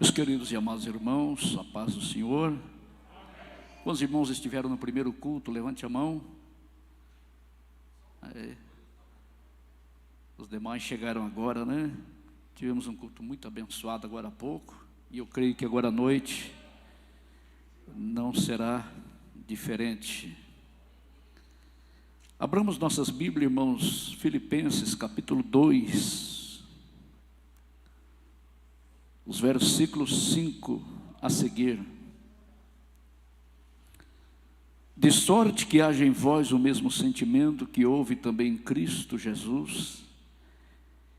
Meus queridos e amados irmãos, a paz do Senhor. Quantos irmãos estiveram no primeiro culto? Levante a mão. Os demais chegaram agora, né? Tivemos um culto muito abençoado agora há pouco. E eu creio que agora à noite não será diferente. Abramos nossas Bíblias, irmãos, Filipenses capítulo 2. Os versículos 5 a seguir. De sorte que haja em vós o mesmo sentimento que houve também em Cristo Jesus,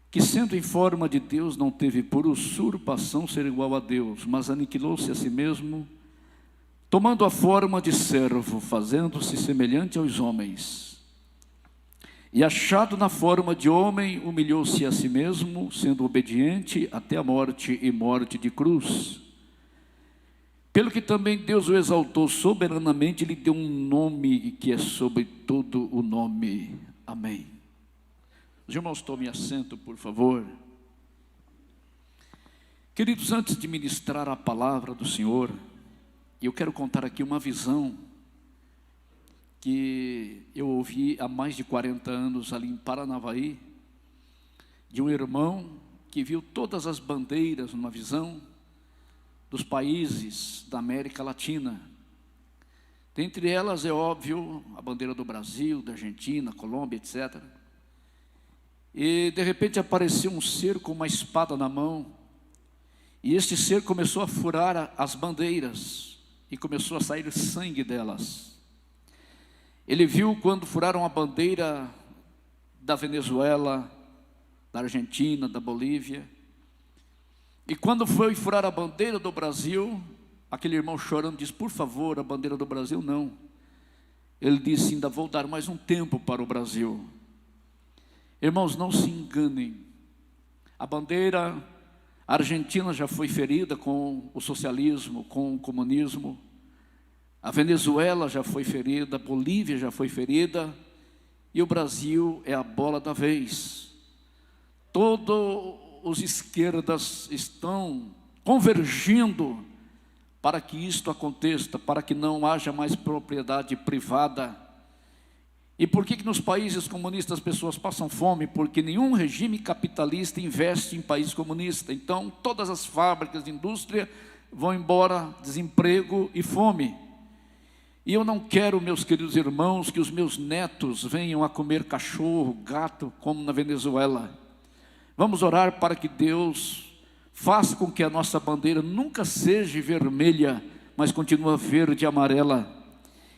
que sendo em forma de Deus não teve por usurpação ser igual a Deus, mas aniquilou-se a si mesmo, tomando a forma de servo, fazendo-se semelhante aos homens. E achado na forma de homem, humilhou-se a si mesmo, sendo obediente até a morte e morte de cruz. Pelo que também Deus o exaltou soberanamente, lhe deu um nome que é sobre todo o nome. Amém. Os irmãos, tomem assento, por favor. Queridos, antes de ministrar a palavra do Senhor, eu quero contar aqui uma visão que eu ouvi há mais de 40 anos ali em Paranavaí, de um irmão que viu todas as bandeiras numa visão dos países da América Latina. Dentre elas é óbvio a bandeira do Brasil, da Argentina, Colômbia, etc. E de repente apareceu um ser com uma espada na mão, e este ser começou a furar as bandeiras e começou a sair sangue delas. Ele viu quando furaram a bandeira da Venezuela, da Argentina, da Bolívia. E quando foi furar a bandeira do Brasil, aquele irmão chorando disse: por favor, a bandeira do Brasil não. Ele disse: ainda vou dar mais um tempo para o Brasil. Irmãos, não se enganem. A bandeira argentina já foi ferida com o socialismo, com o comunismo. A Venezuela já foi ferida, a Bolívia já foi ferida, e o Brasil é a bola da vez. Todos os esquerdas estão convergindo para que isto aconteça, para que não haja mais propriedade privada. E por que nos países comunistas as pessoas passam fome? Porque nenhum regime capitalista investe em países comunistas. Então todas as fábricas de indústria vão embora, desemprego e fome. E eu não quero, meus queridos irmãos, que os meus netos venham a comer cachorro, gato, como na Venezuela. Vamos orar para que Deus faça com que a nossa bandeira nunca seja vermelha, mas continue verde e amarela.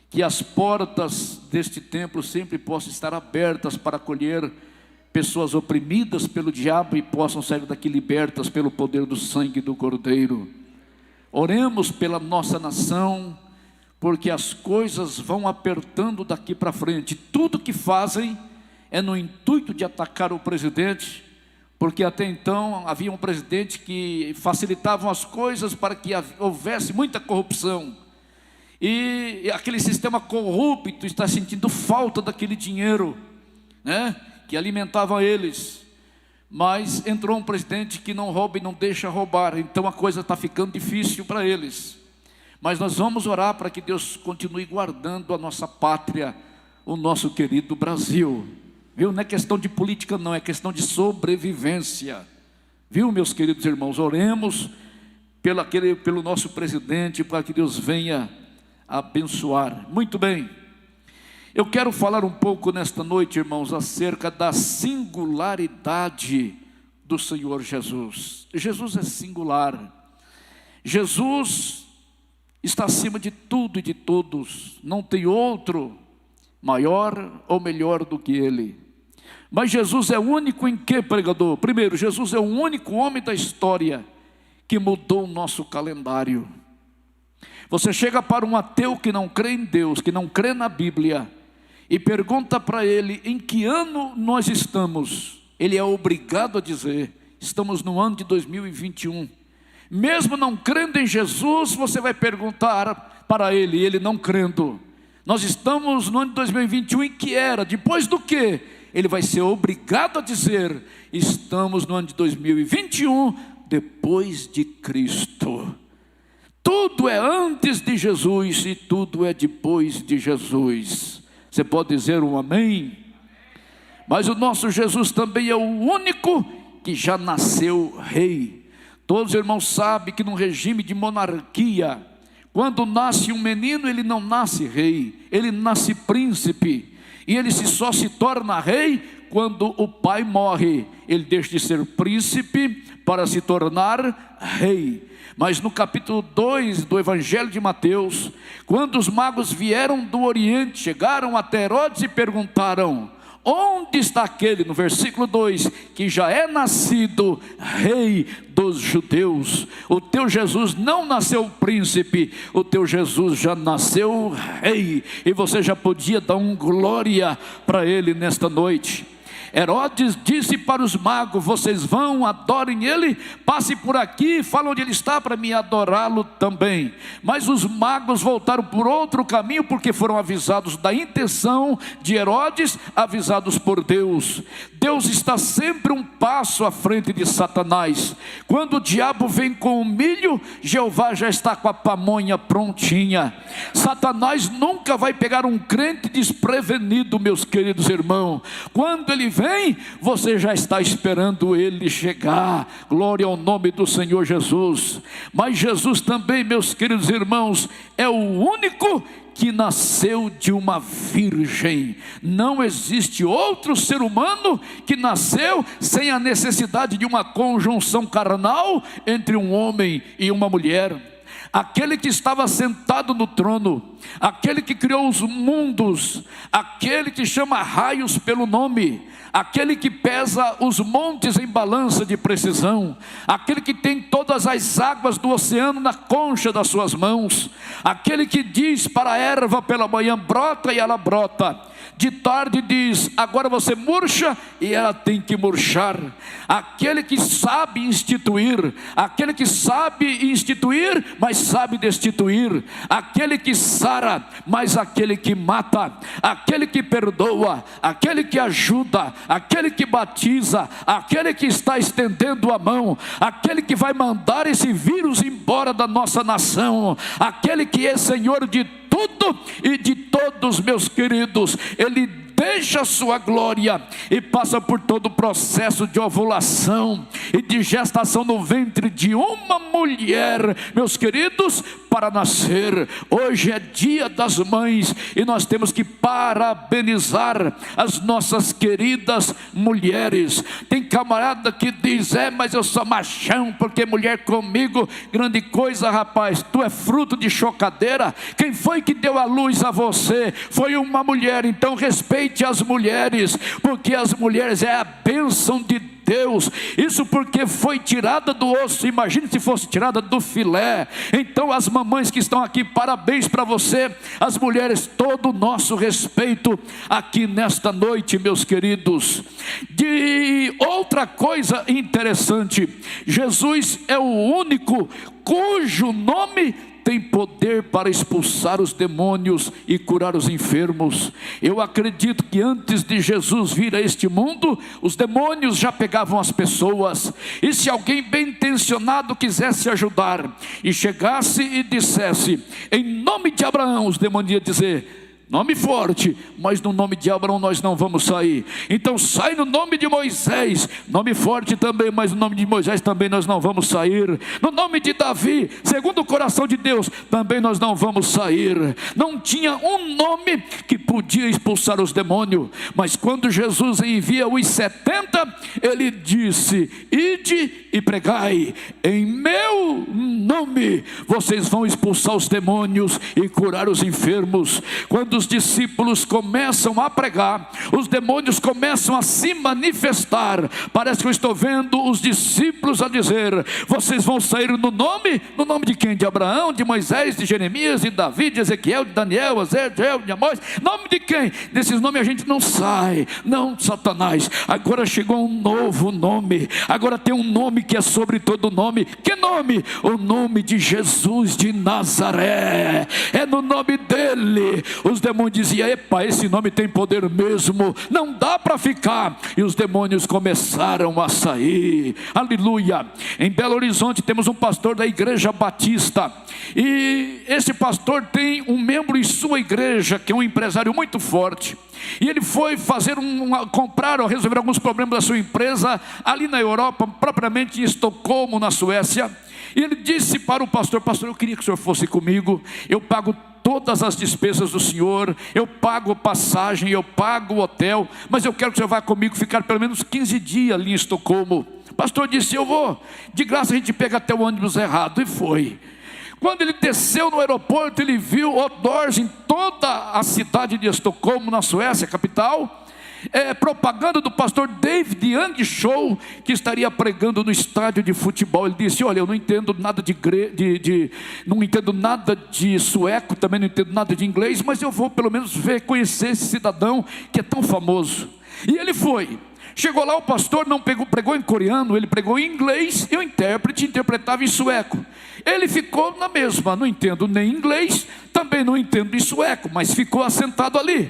Que as portas deste templo sempre possam estar abertas para acolher pessoas oprimidas pelo diabo e possam sair daqui libertas pelo poder do sangue do Cordeiro. Oremos pela nossa nação, porque as coisas vão apertando daqui para frente. Tudo que fazem é no intuito de atacar o presidente, porque até então havia um presidente que facilitavam as coisas para que houvesse muita corrupção. E aquele sistema corrupto está sentindo falta daquele dinheiro, né, que alimentava eles. Mas entrou um presidente que não rouba e não deixa roubar, então a coisa está ficando difícil para eles. Mas nós vamos orar para que Deus continue guardando a nossa pátria, o nosso querido Brasil. Viu? Não é questão de política não, é questão de sobrevivência. Viu, meus queridos irmãos? Oremos pelo nosso presidente, para que Deus venha abençoar. Muito bem. Eu quero falar um pouco nesta noite, irmãos, acerca da singularidade do Senhor Jesus. Jesus é singular. Jesus está acima de tudo e de todos. Não tem outro maior ou melhor do que Ele. Mas Jesus é único em que, pregador? Primeiro, Jesus é o único homem da história que mudou o nosso calendário. Você chega para um ateu que não crê em Deus, que não crê na Bíblia, e pergunta para ele em que ano nós estamos. Ele é obrigado a dizer: estamos no ano de 2021. Mesmo não crendo em Jesus, você vai perguntar para ele, ele não crendo: nós estamos no ano de 2021, em que era? Depois do que? Ele vai ser obrigado a dizer: estamos no ano de 2021, depois de Cristo. Tudo é antes de Jesus e tudo é depois de Jesus. Você pode dizer um amém? Mas o nosso Jesus também é o único que já nasceu rei. Todos os irmãos sabem que num regime de monarquia, quando nasce um menino, ele não nasce rei, ele nasce príncipe. E ele só se torna rei quando o pai morre. Ele deixa de ser príncipe para se tornar rei. Mas no capítulo 2 do Evangelho de Mateus, quando os magos vieram do Oriente, chegaram até Herodes e perguntaram: onde está aquele, no versículo 2, que já é nascido rei dos judeus? O teu Jesus não nasceu príncipe, o teu Jesus já nasceu rei, e você já podia dar um glória para ele nesta noite. Herodes disse para os magos: vocês vão, adorem ele, passe por aqui, falam onde ele está para me adorá-lo também. Mas os magos voltaram por outro caminho, porque foram avisados da intenção de Herodes, avisados por Deus. Deus está sempre um passo à frente de Satanás. Quando o diabo vem com o milho, Jeová já está com a pamonha prontinha. Satanás nunca vai pegar um crente desprevenido, meus queridos irmãos. Quando ele vem, você já está esperando ele chegar. Glória ao nome do Senhor Jesus. Mas Jesus também, meus queridos irmãos, é o único que nasceu de uma virgem. Não existe outro ser humano que nasceu sem a necessidade de uma conjunção carnal entre um homem e uma mulher. Aquele que estava sentado no trono, aquele que criou os mundos, aquele que chama raios pelo nome, aquele que pesa os montes em balança de precisão, aquele que tem todas as águas do oceano na concha das suas mãos, aquele que diz para a erva pela manhã: brota, e ela brota, de tarde diz: agora você murcha, e ela tem que murchar. Aquele que sabe instituir, aquele que sabe instituir, mas sabe destituir, aquele que sara, mas aquele que mata, aquele que perdoa, aquele que ajuda, aquele que batiza, aquele que está estendendo a mão, aquele que vai mandar esse vírus embora da nossa nação, aquele que é Senhor de tudo e de todos, meus queridos. Ele deixa a sua glória e passa por todo o processo de ovulação e de gestação no ventre de uma mulher, meus queridos, para nascer. Hoje é dia das mães e nós temos que parabenizar as nossas queridas mulheres. Tem camarada que diz: mas eu sou machão, porque mulher comigo, grande coisa, rapaz, tu é fruto de chocadeira. Quem foi que deu a luz a você? Foi uma mulher. Então respeite as mulheres, porque as mulheres é a bênção de Deus. Isso porque foi tirada do osso. Imagine se fosse tirada do filé. Então as mamães que estão aqui, parabéns para você. As mulheres, todo o nosso respeito aqui nesta noite, meus queridos. De outra coisa interessante, Jesus é o único cujo nome tem poder para expulsar os demônios e curar os enfermos. Eu acredito que antes de Jesus vir a este mundo, os demônios já pegavam as pessoas. E se alguém bem intencionado quisesse ajudar e chegasse e dissesse: em nome de Abraão, os demônios iam dizer: nome forte, mas no nome de Abraão nós não vamos sair. Então sai no nome de Moisés, nome forte também, mas no nome de Moisés também nós não vamos sair. No nome de Davi, segundo o coração de Deus, também nós não vamos sair. Não tinha um nome que podia expulsar os demônios. Mas quando Jesus envia os 70, ele disse: ide e pregai, em meu nome vocês vão expulsar os demônios e curar os enfermos. Quando os discípulos começam a pregar, os demônios começam a se manifestar. Parece que eu estou vendo os discípulos a dizer: vocês vão sair no nome de quem? De Abraão, de Moisés, de Jeremias, de Davi, de Ezequiel, de Daniel, Ezequiel, de Amós. Nome de quem? Desses nomes a gente não sai. Não, Satanás, agora chegou um novo nome. Agora tem um nome que é sobre todo nome. Que nome? O nome nome de Jesus de Nazaré, é no nome dele. Os demônios diziam: epa, esse nome tem poder mesmo, não dá para ficar. E os demônios começaram a sair, aleluia. Em Belo Horizonte temos um pastor da Igreja Batista, e esse pastor tem um membro em sua igreja que é um empresário muito forte. E ele foi fazer comprar ou resolver alguns problemas da sua empresa ali na Europa, propriamente em Estocolmo, na Suécia. E ele disse para o pastor: pastor, eu queria que o senhor fosse comigo, eu pago todas as despesas do senhor, eu pago passagem, eu pago hotel, mas eu quero que o senhor vá comigo ficar pelo menos 15 dias ali em Estocolmo. O pastor disse: eu vou, de graça a gente pega até o ônibus errado. E foi. Quando ele desceu no aeroporto, ele viu outdoors em toda a cidade de Estocolmo, na Suécia, capital, propaganda do pastor David Young Show, que estaria pregando no estádio de futebol. Ele disse: olha, eu não entendo nada não entendo nada de sueco, também não entendo nada de inglês, mas eu vou pelo menos conhecer esse cidadão que é tão famoso. E ele foi. Chegou lá, o pastor não pregou em coreano, ele pregou em inglês, e o intérprete interpretava em sueco. Ele ficou na mesma: não entendo nem inglês, também não entendo em sueco, mas ficou assentado ali.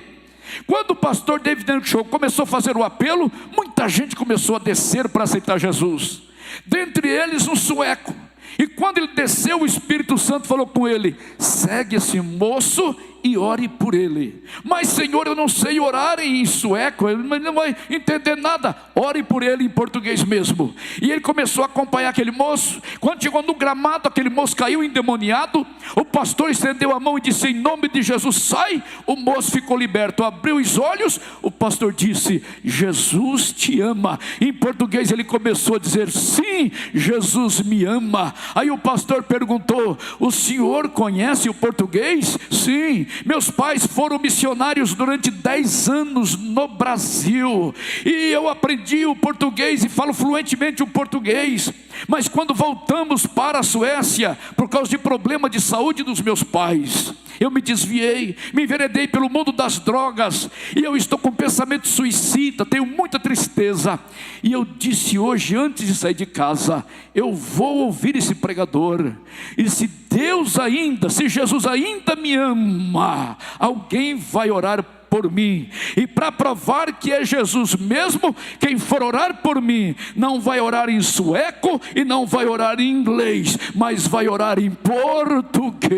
Quando o pastor David Young Show começou a fazer o apelo, muita gente começou a descer para aceitar Jesus, dentre eles um sueco. E quando ele desceu, o Espírito Santo falou com ele: segue esse moço e ore por ele. Mas Senhor, eu não sei orar em sueco, ele não vai entender nada. Ore por ele em português mesmo. E ele começou a acompanhar aquele moço. Quando chegou no gramado, aquele moço caiu endemoniado. O pastor estendeu a mão e disse: em nome de Jesus, sai. O moço ficou liberto, abriu os olhos. O pastor disse: Jesus te ama. Em português ele começou a dizer: sim, Jesus me ama. Aí o pastor perguntou: o senhor conhece o português? Sim, meus pais foram missionários durante 10 anos no Brasil, e eu aprendi o português e falo fluentemente o português. Mas quando voltamos para a Suécia, por causa de problema de saúde dos meus pais, eu me desviei, me enveredei pelo mundo das drogas, e eu estou com pensamento suicida, tenho muita tristeza. E eu disse hoje, antes de sair de casa, eu vou ouvir esse pregador, e se Deus ainda, se Jesus ainda me ama, alguém vai orar por mim. E para provar que é Jesus mesmo, quem for orar por mim não vai orar em sueco e não vai orar em inglês, mas vai orar em português.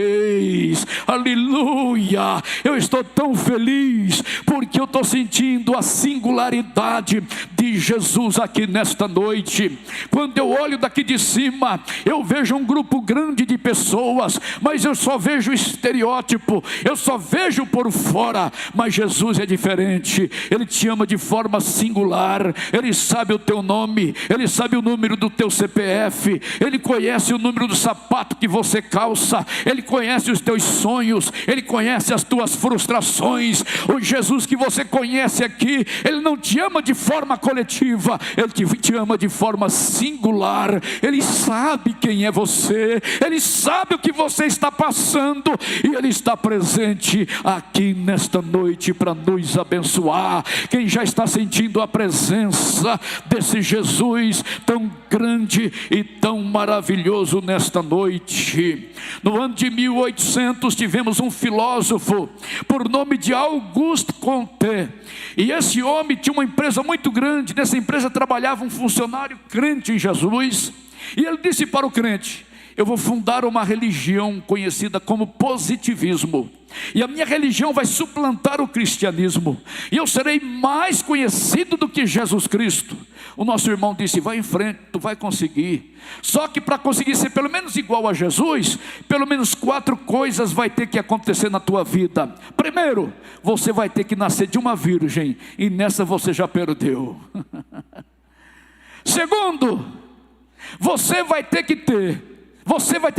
Aleluia! Eu estou tão feliz porque eu estou sentindo a singularidade de Jesus aqui nesta noite. Quando eu olho daqui de cima, eu vejo um grupo grande de pessoas, mas eu só vejo o estereótipo, eu só vejo por fora. Mas Jesus é diferente, Ele te ama de forma singular. Ele sabe o teu nome, Ele sabe o número do teu CPF, Ele conhece o número do sapato que você calça, Ele conhece os teus sonhos, Ele conhece as tuas frustrações. O Jesus que você conhece aqui, Ele não te ama de forma coletiva, Ele te ama de forma singular. Ele sabe quem é você, Ele sabe o que você está passando, e Ele está presente aqui nesta noite para nos abençoar. Quem já está sentindo a presença desse Jesus tão grande e tão maravilhoso nesta noite? No ano de 1800 tivemos um filósofo por nome de Auguste Comte, e esse homem tinha uma empresa muito grande. Nessa empresa trabalhava um funcionário crente em Jesus, e ele disse para o crente: eu vou fundar uma religião conhecida como positivismo, e a minha religião vai suplantar o cristianismo, e eu serei mais conhecido do que Jesus Cristo. O nosso irmão disse: vai em frente, tu vai conseguir. Só que para conseguir ser pelo menos igual a Jesus, pelo menos 4 coisas vai ter que acontecer na tua vida. Primeiro, você vai ter que nascer de uma virgem, e nessa você já perdeu. Segundo, você vai ter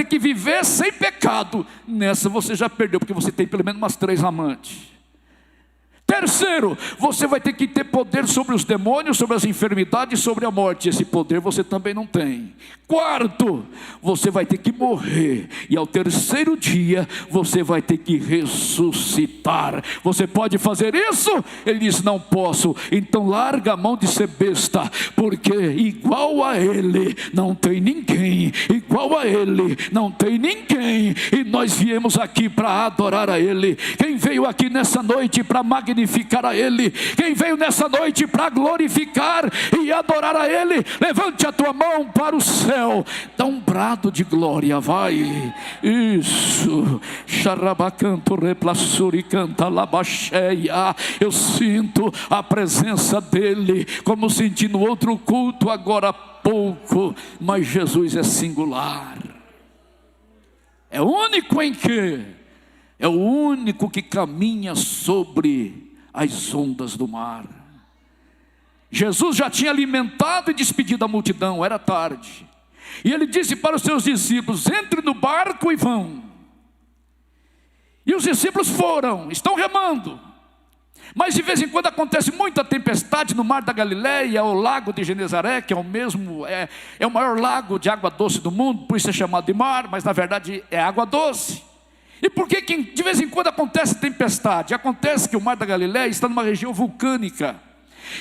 que viver sem pecado. Nessa você já perdeu, porque você tem pelo menos umas 3 amantes. Terceiro, você vai ter que ter poder sobre os demônios, sobre as enfermidades, sobre a morte. Esse poder você também não tem. Quarto, você vai ter que morrer, e ao terceiro dia você vai ter que ressuscitar. Você pode fazer isso? Ele diz: não posso. Então larga a mão de ser besta, porque igual a Ele não tem ninguém, igual a Ele não tem ninguém. E nós viemos aqui para adorar a Ele. Quem veio aqui nessa noite para magnificar a Ele? Quem veio nessa noite para glorificar e adorar a Ele? Levante a tua mão para o céu, dá um brado de glória, vai. Isso. Xarabacanto replassuri canta labacheia. Eu sinto a presença dEle, como senti no outro culto agora há pouco. Mas Jesus é singular, é único em que? É o único que caminha sobre as ondas do mar. Jesus já tinha alimentado e despedido a multidão, era tarde. E ele disse para os seus discípulos: entre no barco e vão. E os discípulos foram, estão remando. Mas de vez em quando acontece muita tempestade no mar da Galileia, o lago de Genezaré, que é o maior lago de água doce do mundo, por isso é chamado de mar, mas na verdade é água doce. E por que de vez em quando acontece tempestade? Acontece que o mar da Galileia está numa região vulcânica,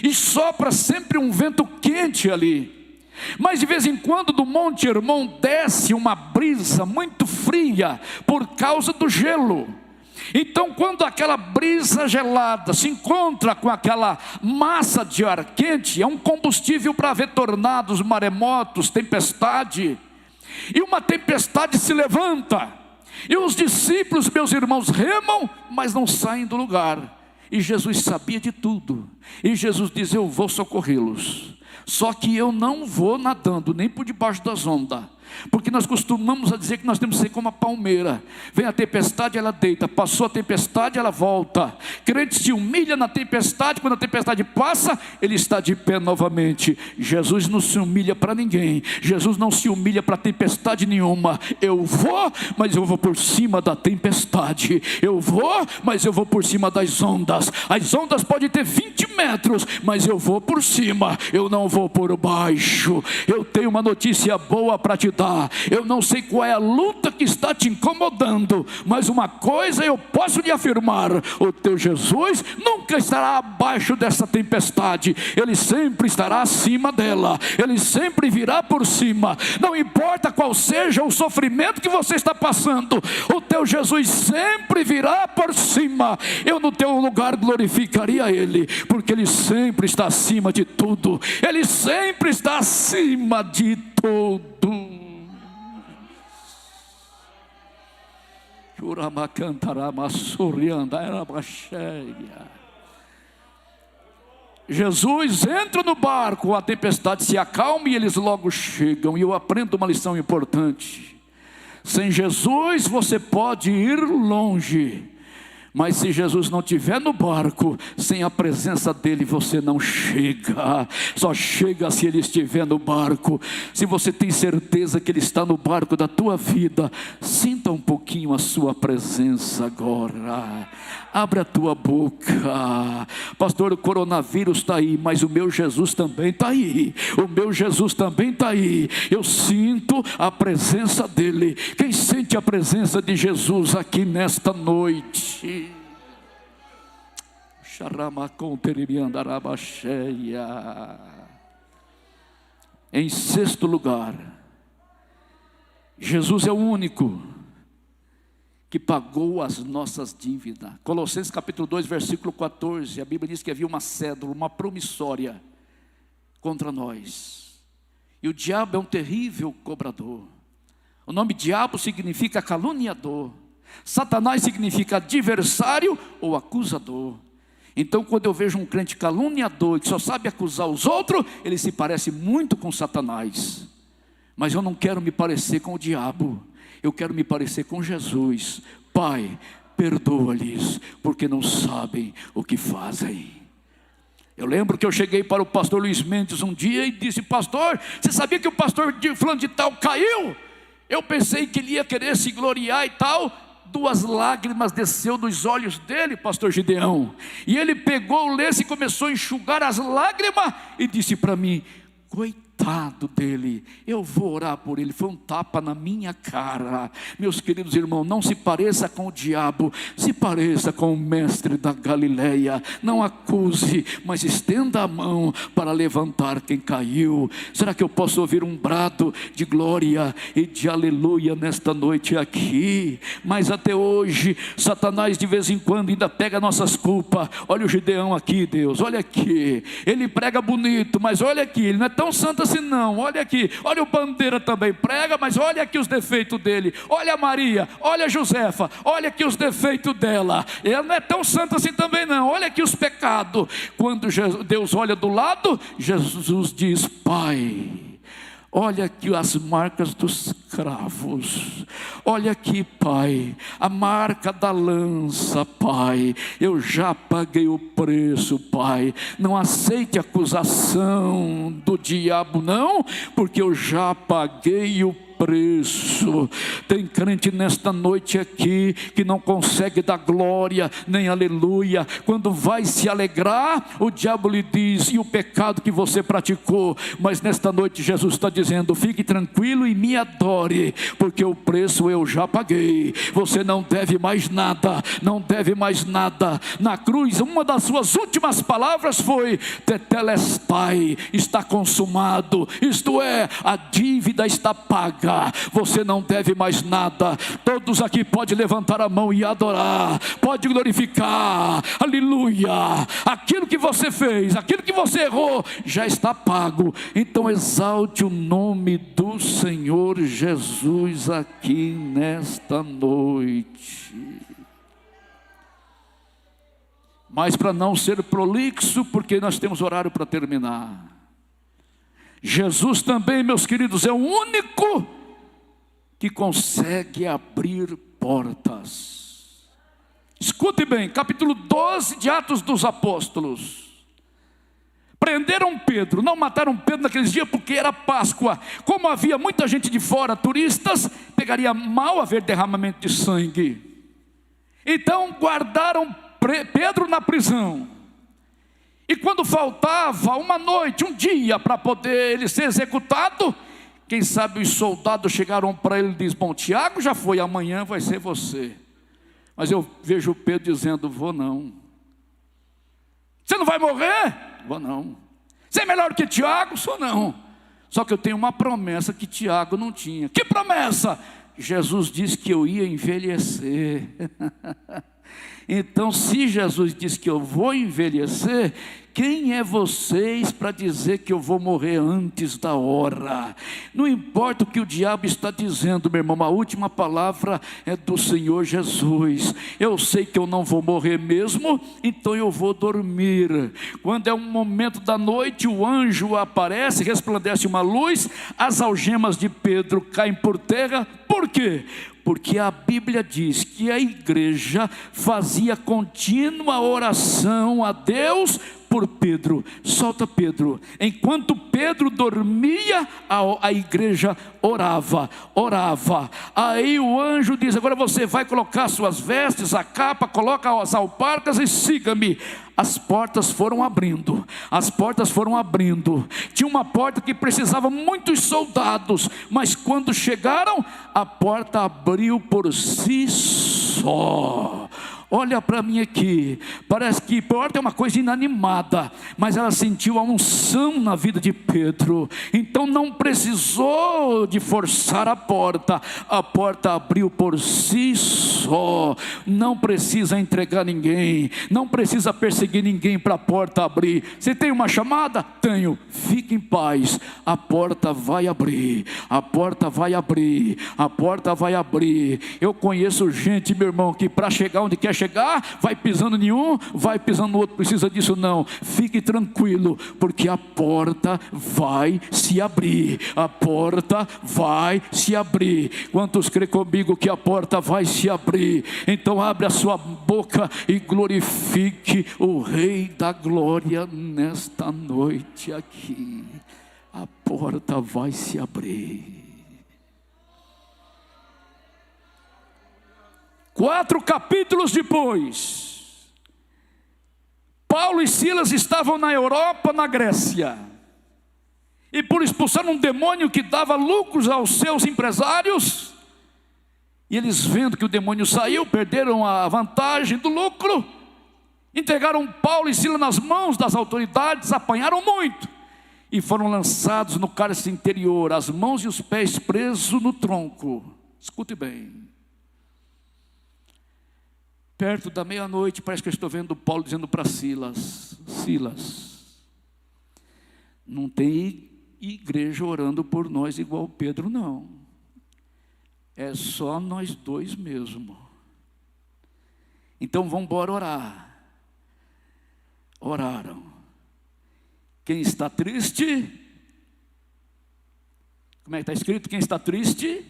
e sopra sempre um vento quente ali. Mas de vez em quando do Monte Hermon desce uma brisa muito fria por causa do gelo. Então quando aquela brisa gelada se encontra com aquela massa de ar quente, é um combustível para haver tornados, maremotos, tempestade. E uma tempestade se levanta, e os discípulos, meus irmãos, remam, mas não saem do lugar. E Jesus sabia de tudo, e Jesus diz: eu vou socorrê-los. Só que eu não vou nadando nem por debaixo das ondas, porque nós costumamos a dizer que nós temos que ser como a palmeira. Vem a tempestade, ela deita. Passou a tempestade, ela volta. Crente se humilha na tempestade. Quando a tempestade passa, ele está de pé novamente. Jesus não se humilha para ninguém. Jesus não se humilha para tempestade nenhuma. Eu vou, mas eu vou por cima da tempestade. Eu vou, mas eu vou por cima das ondas. As ondas podem ter 20 metros, mas eu vou por cima, eu não vou por baixo. Eu tenho uma notícia boa para te dar. Eu não sei qual é a luta que está te incomodando, mas uma coisa eu posso lhe afirmar: o teu Jesus nunca estará abaixo dessa tempestade. Ele sempre estará acima dela. Ele sempre virá por cima. Não importa qual seja o sofrimento que você está passando, o teu Jesus sempre virá por cima. Eu no teu lugar glorificaria Ele, porque Ele sempre está acima de tudo. Ele sempre está acima de tudo. Jesus entra no barco, a tempestade se acalma e eles logo chegam. E eu aprendo uma lição importante: sem Jesus você pode ir longe, mas se Jesus não estiver no barco, sem a presença dele você não chega. Só chega se ele estiver no barco. Se você tem certeza que ele está no barco da tua vida, sinta um pouquinho a sua presença agora. Abre a tua boca. Pastor, o coronavírus está aí, mas o meu Jesus também está aí. O meu Jesus também está aí. Eu sinto a presença dele. Quem sente a presença de Jesus aqui nesta noite? Em sexto lugar, Jesus é o único que pagou as nossas dívidas. Colossenses capítulo 2, versículo 14, a Bíblia diz que havia uma cédula, uma promissória contra nós. E o diabo é um terrível cobrador. O nome diabo significa caluniador. Satanás significa adversário ou acusador. Então quando eu vejo um crente caluniador que só sabe acusar os outros, ele se parece muito com Satanás. Mas eu não quero me parecer com o diabo, eu quero me parecer com Jesus. Pai, perdoa-lhes, porque não sabem o que fazem. Eu lembro que eu cheguei para o pastor Luiz Mendes um dia e disse: pastor, você sabia que o pastor de fulano de tal caiu? Eu pensei que ele ia querer se gloriar e tal. 2 lágrimas desceu dos olhos dele, pastor Gideão. E ele pegou o lenço e começou a enxugar as lágrimas e disse para mim: coitado dele, eu vou orar por ele. Foi um tapa na minha cara. Meus queridos irmãos, não se pareça com o diabo, se pareça com o mestre da Galileia. Não acuse, mas estenda a mão para levantar quem caiu. Será que eu posso ouvir um brado de glória e de aleluia nesta noite aqui? Mas até hoje, Satanás de vez em quando ainda pega nossas culpas. Olha o Gideão aqui, Deus, olha aqui. Ele prega bonito, mas olha aqui, ele não é tão santo assim não. Olha aqui, olha o Bandeira também prega, mas olha aqui os defeitos dele. Olha a Maria, olha a Josefa, olha aqui os defeitos dela. Ela não é tão santa assim também não. Olha aqui os pecados. Quando Deus olha do lado, Jesus diz: Pai, olha aqui as marcas dos cravos. Olha aqui, Pai, a marca da lança, Pai. Eu já paguei o preço, Pai. Não aceite acusação do diabo, não, porque eu já paguei o preço. Tem crente nesta noite aqui que não consegue dar glória nem aleluia. Quando vai se alegrar, o diabo lhe diz: e o pecado que você praticou? Mas nesta noite Jesus está dizendo: fique tranquilo e me adore, porque o preço eu já paguei. Você não deve mais nada, não deve mais nada. Na cruz, uma das suas últimas palavras foi: tetelestai, está consumado. Isto é, a dívida está paga. Você não deve mais nada. Todos aqui podem levantar a mão e adorar, pode glorificar, aleluia. Aquilo que você fez, aquilo que você errou, já está pago. Então exalte o nome do Senhor Jesus aqui nesta noite. Mas para não ser prolixo, porque nós temos horário para terminar, Jesus também, meus queridos, é o único que consegue abrir portas. Escute bem, capítulo 12 de Atos dos Apóstolos. Prenderam Pedro, não mataram Pedro naqueles dias porque era Páscoa. Como havia muita gente de fora, turistas, pegaria mal haver derramamento de sangue. Então guardaram Pedro na prisão. E quando faltava uma noite, um dia para poder ele ser executado, quem sabe os soldados chegaram para ele e diz: bom, Tiago já foi, amanhã vai ser você. Mas eu vejo Pedro dizendo: vou não. Você não vai morrer? Vou não. Você é melhor que Tiago? Sou não. Só que eu tenho uma promessa que Tiago não tinha. Que promessa? Jesus disse que eu ia envelhecer. Então, se Jesus disse que eu vou envelhecer, quem é vocês para dizer que eu vou morrer antes da hora? Não importa o que o diabo está dizendo, meu irmão, a última palavra é do Senhor Jesus. Eu sei que eu não vou morrer mesmo, então eu vou dormir. Quando é um momento da noite, o anjo aparece, resplandece uma luz, as algemas de Pedro caem por terra. Por quê? Porque a Bíblia diz que a igreja fazia contínua oração a Deus por Pedro. Solta Pedro. Enquanto Pedro dormia, a igreja orava. Aí o anjo diz: agora você vai colocar suas vestes, a capa, coloca as alparcas e siga-me. As portas foram abrindo. Tinha uma porta que precisava muitos soldados, mas quando chegaram, a porta abriu por si só. Olha para mim aqui, parece que porta é uma coisa inanimada, mas ela sentiu a unção na vida de Pedro. Então não precisou de forçar a porta abriu por si só. Não precisa entregar ninguém, não precisa perseguir ninguém para a porta abrir. Você tem uma chamada? Tenho. Fique em paz, a porta vai abrir. Eu conheço gente, meu irmão, que para chegar onde quer chegar, vai pisando em um, vai pisando no outro. Precisa disso não. Fique tranquilo, porque a porta vai se abrir. Quantos crê comigo que a porta vai se abrir? Então abre a sua boca e glorifique o Rei da Glória nesta noite aqui. A porta vai se abrir. 4 capítulos depois, Paulo e Silas estavam na Europa, na Grécia, e por expulsar um demônio que dava lucros aos seus empresários, e eles vendo que o demônio saiu, perderam a vantagem do lucro, entregaram Paulo e Silas nas mãos das autoridades, apanharam muito, e foram lançados no cárcere interior, as mãos e os pés presos no tronco. Escute bem. Perto da meia-noite, parece que eu estou vendo Paulo dizendo para Silas: Silas, não tem igreja orando por nós igual Pedro, não. É só nós dois mesmo. Então vamos embora orar. Oraram. Quem está triste? Como é que está escrito? Quem está triste?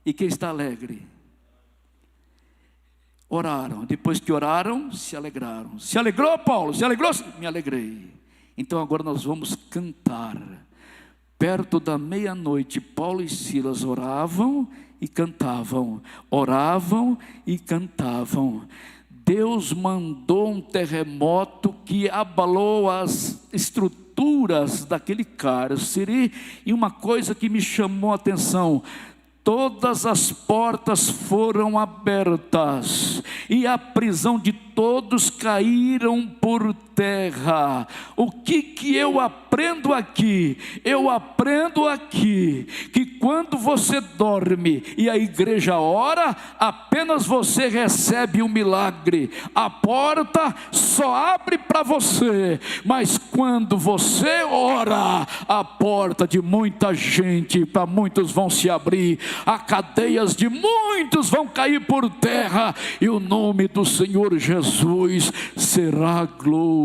E quem está alegre? Oraram. Depois que oraram, se alegraram. Se alegrou, Paulo? Se alegrou? Me alegrei. Então agora nós vamos cantar. Perto da meia-noite, Paulo e Silas oravam e cantavam. Oravam e cantavam. Deus mandou um terremoto que abalou as estruturas daquele cárcere. E uma coisa que me chamou a atenção: todas as portas foram abertas e a prisão de todos caíram por terra. O que eu aprendo aqui? Eu aprendo aqui que quando você dorme e a igreja ora, apenas você recebe um milagre. A porta só abre para você, mas quando você ora, a porta de muita gente, para muitos vão se abrir, as cadeias de muitos vão cair por terra, e o nome do Senhor Jesus será glorificado.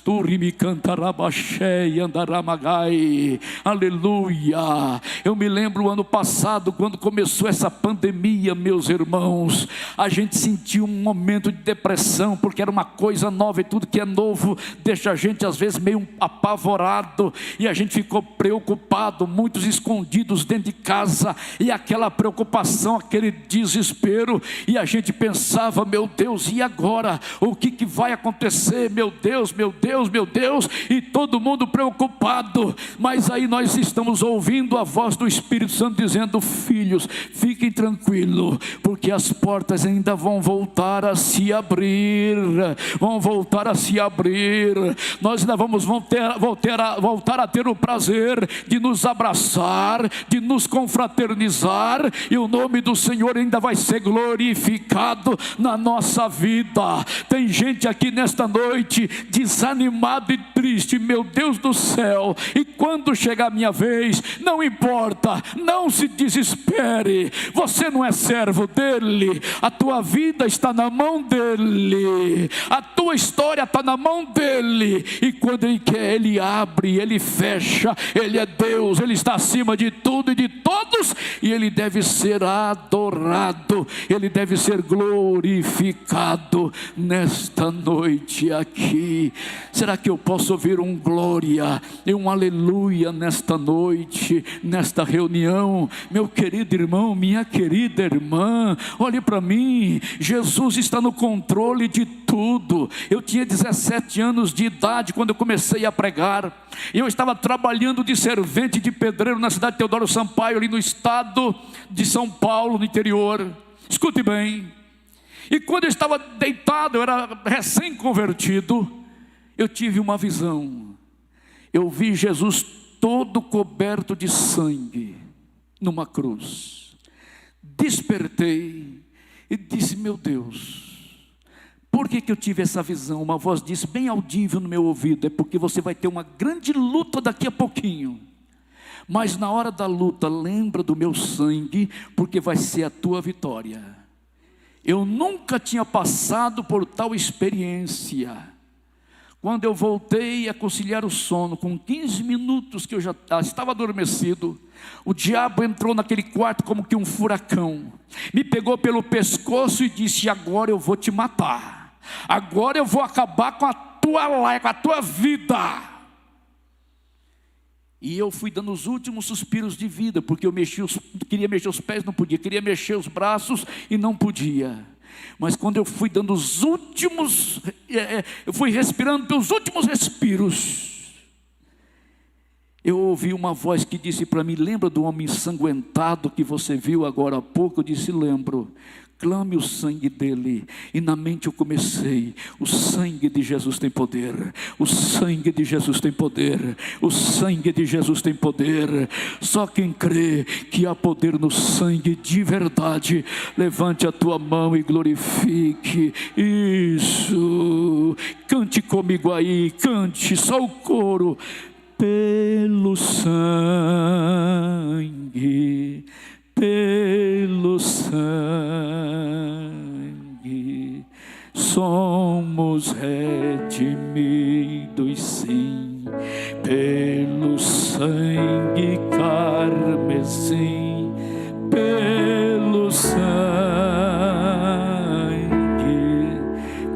Turimi cantarabaxé andaramagai. Aleluia. Eu me lembro o ano passado, quando começou essa pandemia, meus irmãos, a gente sentiu um momento de depressão, porque era uma coisa nova, e tudo que é novo deixa a gente às vezes meio apavorado, e a gente ficou preocupado, muitos escondidos dentro de casa, e aquela preocupação, aquele desespero, e a gente pensava: meu Deus, e agora? O que vai acontecer? Meu Deus, meu Deus, meu Deus, e todo mundo preocupado. Mas aí nós estamos ouvindo a voz do Espírito Santo dizendo: filhos, fiquem tranquilos, porque as portas ainda vão voltar a se abrir, vão voltar a se abrir. Nós ainda vamos voltar a ter o prazer de nos abraçar, de nos confraternizar, e o nome do Senhor ainda vai ser glorificado na nossa vida. Tem gente aqui nesta noite desanimado e triste, meu Deus do céu, e quando chegar a minha vez, não importa, não se desespere, você não é servo dele, a tua vida está na mão dele, a tua história está na mão dele, e quando ele quer, ele abre, ele fecha, ele é Deus, ele está acima de tudo e de todos, e ele deve ser adorado, ele deve ser glorificado nesta noite aqui. Será que eu posso ouvir um glória e um aleluia nesta noite, nesta reunião? Meu querido irmão, minha querida irmã, olhe para mim, Jesus está no controle de tudo. Eu tinha 17 anos de idade quando eu comecei a pregar, e eu estava trabalhando de servente de pedreiro na cidade de Teodoro Sampaio, ali no estado de São Paulo, no interior. Escute bem, e quando eu estava deitado, eu era recém-convertido, eu tive uma visão. Eu vi Jesus todo coberto de sangue numa cruz. Despertei e disse: meu Deus, por que eu tive essa visão? Uma voz disse bem audível no meu ouvido: é porque você vai ter uma grande luta daqui a pouquinho, mas na hora da luta lembra do meu sangue, porque vai ser a tua vitória. Eu nunca tinha passado por tal experiência. Quando eu voltei a conciliar o sono, com 15 minutos que eu já estava adormecido, o diabo entrou naquele quarto como que um furacão, me pegou pelo pescoço e disse: agora eu vou te matar, agora eu vou acabar com a tua vida. E eu fui dando os últimos suspiros de vida, porque eu queria mexer os pés, não podia, queria mexer os braços e não podia. Mas quando eu fui dando os últimos, eu fui respirando pelos últimos respiros, eu ouvi uma voz que disse para mim: lembra do homem ensanguentado que você viu agora há pouco? Eu disse: lembro. Clame o sangue dele. E na mente eu comecei: o sangue de Jesus tem poder, o sangue de Jesus tem poder, o sangue de Jesus tem poder. Só quem crê que há poder no sangue de verdade, levante a tua mão e glorifique. Isso, cante comigo aí, cante só o coro. Pelo sangue, pelo sangue, somos redimidos, sim, pelo sangue carmesim, pelo sangue,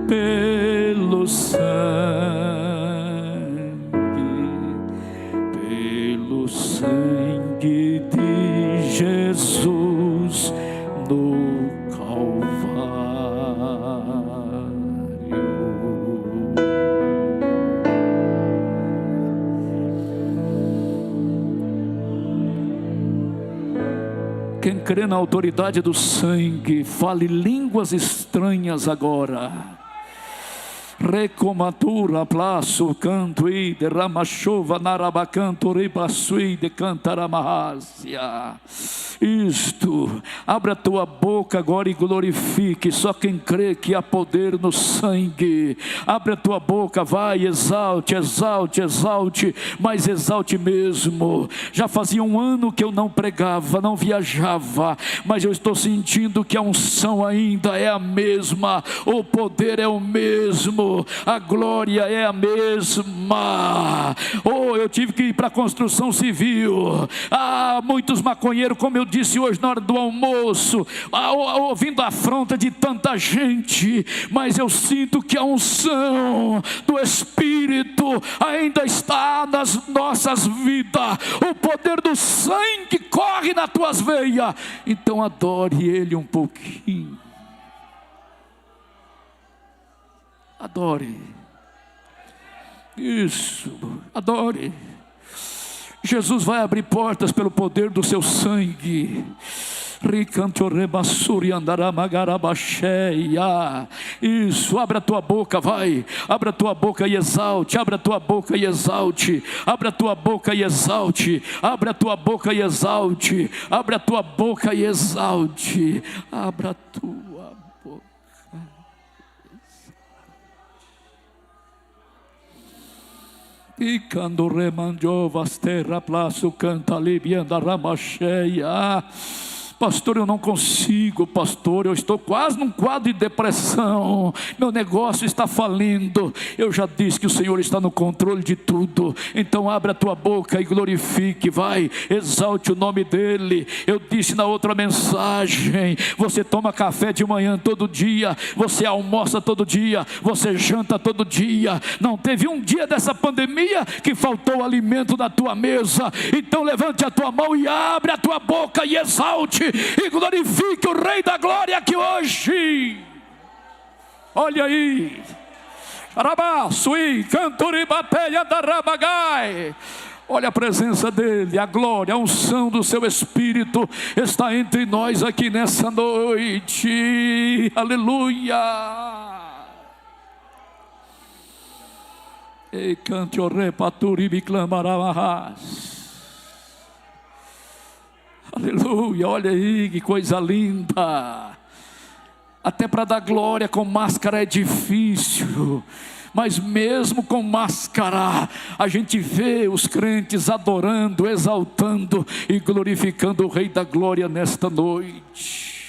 pelo sangue de Jesus no Calvário. Quem crê na autoridade do sangue, fale línguas estranhas agora. Recomatura plaço canto e derramachova narabacanto ribaçui de cantaramahácia. Isto, abra a tua boca agora e glorifique. Só quem crê que há poder no sangue, abre a tua boca, vai, exalte, exalte, exalte, mas exalte mesmo. Já fazia um ano que eu não pregava, não viajava, mas eu estou sentindo que a unção ainda é a mesma, o poder é o mesmo, a glória é a mesma. Oh, eu tive que ir para a construção civil. Muitos maconheiros, como eu disse hoje na hora do almoço, ouvindo a afronta de tanta gente, mas eu sinto que a unção do Espírito ainda está nas nossas vidas. O poder do sangue corre nas tuas veias. Então adore Ele um pouquinho. Adore. Isso, adore. Jesus vai abrir portas pelo poder do seu sangue. Isso, abra a tua boca, vai, abra a tua boca e exalte, abra a tua boca e exalte, abra a tua boca e exalte, abra a tua boca e exalte, abra a tua boca e exalte, abra a tua boca. E quando remanjovas terra plaço canta libianda ramacheia. Pastor, eu não consigo, pastor, eu estou quase num quadro de depressão, meu negócio está falindo. Eu já disse que o Senhor está no controle de tudo. Então abra a tua boca e glorifique, vai, exalte o nome dEle. Eu disse na outra mensagem: você toma café de manhã todo dia, você almoça todo dia, você janta todo dia. Não teve um dia dessa pandemia que faltou alimento na tua mesa. Então levante a tua mão e abre a tua boca e exalte e glorifique o Rei da Glória aqui hoje. Olha aí, olha a presença dEle, a glória, a unção do seu Espírito está entre nós aqui nessa noite. Aleluia. E cante o repaturi biclamarahas. Aleluia, olha aí que coisa linda. Até para dar glória com máscara é difícil, mas mesmo com máscara, a gente vê os crentes adorando, exaltando e glorificando o Rei da Glória nesta noite.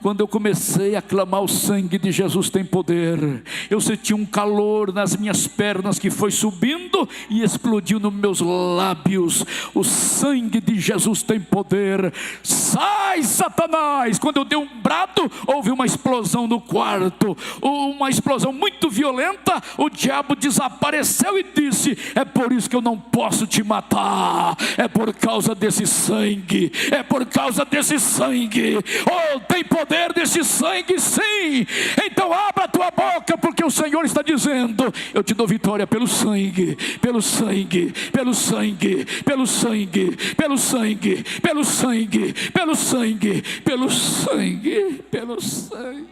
Quando eu comecei a clamar, o sangue de Jesus tem poder, eu senti um calor nas minhas pernas que foi subindo e explodiu nos meus lábios. O sangue de Jesus tem poder. Sai, Satanás! Quando eu dei um brado, houve uma explosão no quarto, uma explosão muito violenta. O diabo desapareceu e disse: é por isso que eu não posso te matar, é por causa desse sangue, é por causa desse sangue. Oh, tem poder desse sangue, sim. Então abra a tua boca, porque o Senhor está dizendo: eu te dou vitória pelo sangue, pelo sangue, pelo sangue, pelo sangue, pelo sangue, pelo sangue, pelo sangue, pelo sangue, pelo sangue.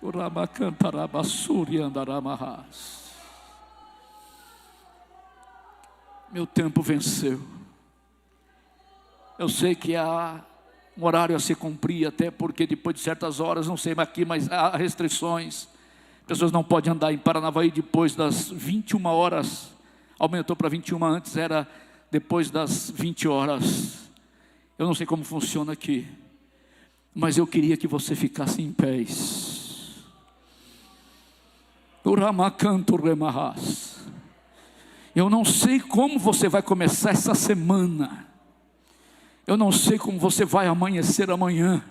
O Ramacantarabasuri andaramahas. Meu tempo venceu. Eu sei que há um horário a se cumprir, até porque depois de certas horas, não sei aqui, mas há restrições. Pessoas não podem andar em Paranavaí depois das 21 horas. Aumentou para 21, antes era depois das 20 horas. Eu não sei como funciona aqui, mas eu queria que você ficasse em pés. O Ramacanto Remahas. Eu não sei como você vai começar essa semana. Eu não sei como você vai amanhecer amanhã.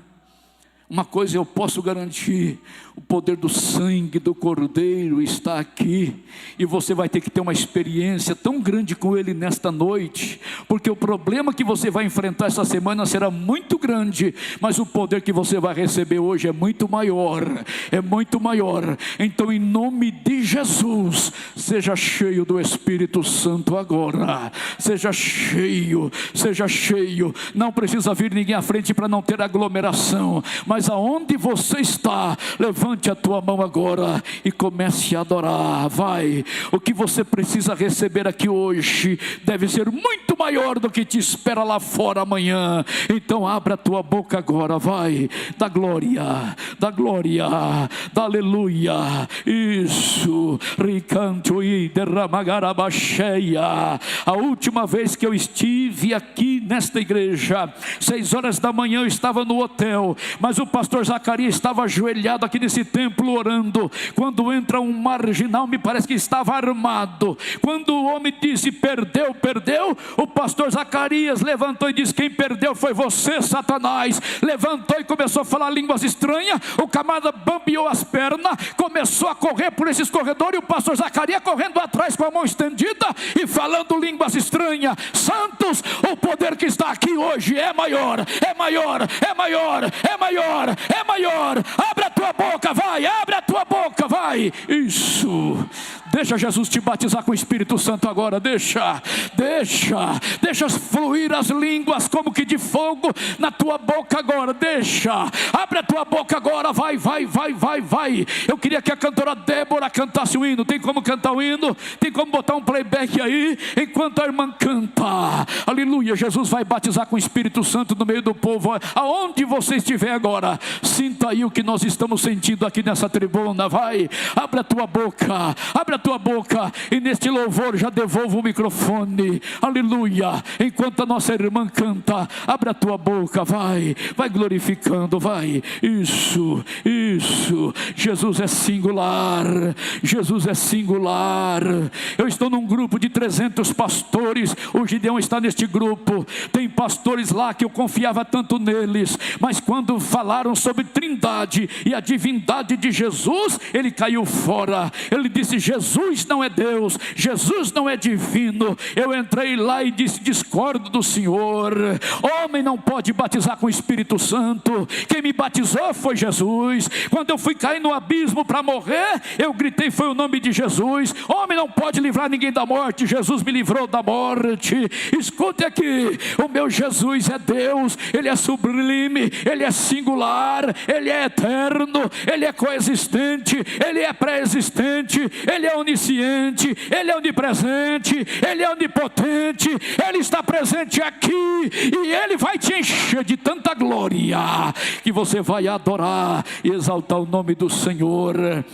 Uma coisa eu posso garantir: o poder do sangue do Cordeiro está aqui, e você vai ter que ter uma experiência tão grande com Ele nesta noite, porque o problema que você vai enfrentar essa semana será muito grande, mas o poder que você vai receber hoje é muito maior, é muito maior. Então, em nome de Jesus, seja cheio do Espírito Santo agora, seja cheio, seja cheio. Não precisa vir ninguém à frente para não ter aglomeração, mas aonde você está, levante a tua mão agora e comece a adorar. Vai, o que você precisa receber aqui hoje deve ser muito maior do que te espera lá fora amanhã. Então abra a tua boca agora, vai, dá glória, dá glória, dá aleluia. Isso, ricanto e derramagarabacheia. A última vez que eu estive aqui nesta igreja, 6 horas da manhã, eu estava no hotel, mas o pastor Zacarias estava ajoelhado aqui nesse templo orando, quando entra um marginal, me parece que estava armado. Quando o homem disse: perdeu, perdeu, o pastor Zacarias levantou e disse: quem perdeu foi você, Satanás. Levantou e começou a falar línguas estranhas. O camarada bambeou as pernas, começou a correr por esses corredores, e o pastor Zacarias correndo atrás com a mão estendida e falando línguas estranhas. Santos, o poder que está aqui hoje é maior, é maior, é maior, é maior, é maior. Abre a tua boca, vai, abre a tua boca, vai. Isso. Deixa Jesus te batizar com o Espírito Santo agora. Deixa fluir as línguas como que de fogo na tua boca agora. Deixa, abre a tua boca agora, vai, vai, vai, vai, vai. Eu queria que a cantora Débora cantasse o hino. Tem como cantar o hino? Tem como botar um playback aí enquanto a irmã canta? Aleluia. Jesus vai batizar com o Espírito Santo no meio do povo. Aonde você estiver agora, sinta aí o que nós estamos sentindo aqui nessa tribuna. Vai, abre a tua boca, abre a tua boca, e neste louvor já devolvo o microfone. Aleluia. Enquanto a nossa irmã canta, abre a tua boca, vai, vai glorificando, vai. Isso, isso. Jesus é singular, Jesus é singular. Eu estou num grupo de 300 pastores. O Gideão está neste grupo. Tem pastores lá que eu confiava tanto neles, mas quando falaram sobre Trindade e a divindade de Jesus, ele caiu fora. Ele disse: Jesus não é Deus, Jesus não é divino. Eu entrei lá e disse: discordo do Senhor. Homem não pode batizar com o Espírito Santo. Quem me batizou foi Jesus. Quando eu fui cair no abismo para morrer, eu gritei, foi o nome de Jesus. Homem não pode livrar ninguém da morte, Jesus me livrou da morte. Escute aqui, o meu Jesus é Deus, Ele é sublime, Ele é singular, Ele é eterno, Ele é coexistente, Ele é pré-existente, Ele é onisciente, Ele é onipresente, Ele é onipotente. Ele está presente aqui, e Ele vai te encher de tanta glória que você vai adorar e exaltar o nome do Senhor.